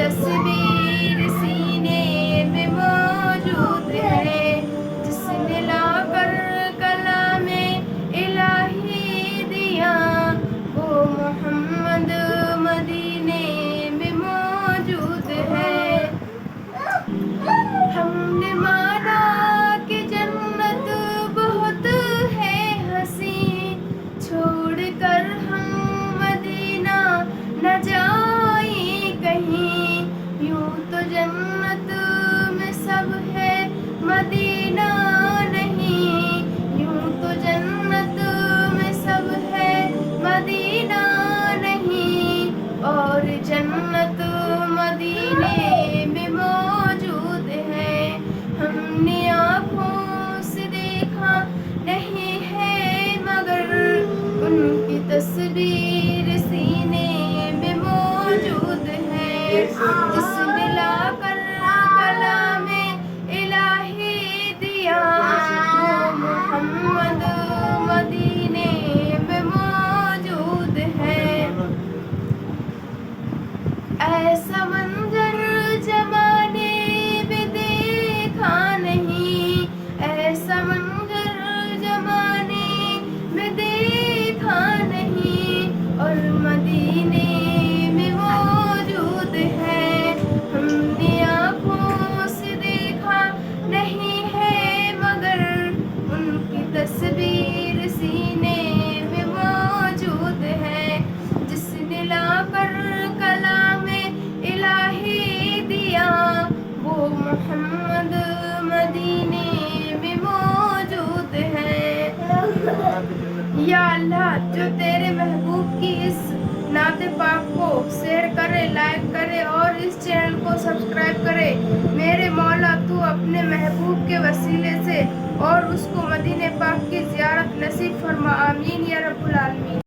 تصویر سینے میں موجود ہے، جس نے لا کر کلام الہی دیا، وہ محمد مدینے میں موجود ہے۔ ہم نے مانا کہ جنت بہت ہے حسین، چھوڑ کر ہم مدینہ نہ جائیں کہیں، یوں تو جنت میں سب ہے مدینہ نہیں، یوں تو جنت میں سب ہے مدینہ نہیں، اور جنت مدینے میں موجود ہے۔ ہم نے آنکھوں سے دیکھا نہیں ہے مگر ان کی تصویر سینے میں موجود ہے، جس نے لا کر کلام الہی دیا، وہ محمد مدینے میں موجود ہے۔ ایسا منظر زمانے میں دیکھا نہیں، ایسا منظر زمانے میں دیکھا نہیں، اور مدینے میں موجود ہے۔ ہم نے آنکھوں سے دیکھا نہیں ہے مگر ان کی تصویر سینے میں موجود ہے، جس نے لا کر کلام الہی دیا، وہ محمد مدینے میں موجود ہے۔ یا اللہ، جو تیرے محبوب کی اس نعت پاک کو شیئر کرے، لائک کرے اور اس چینل کو سبسکرائب کرے، میرے مولا تو اپنے محبوب کے وسیلے سے اور اس کو مدینہ پاک کی زیارت نصیب فرما، آمین یا رب العالمین۔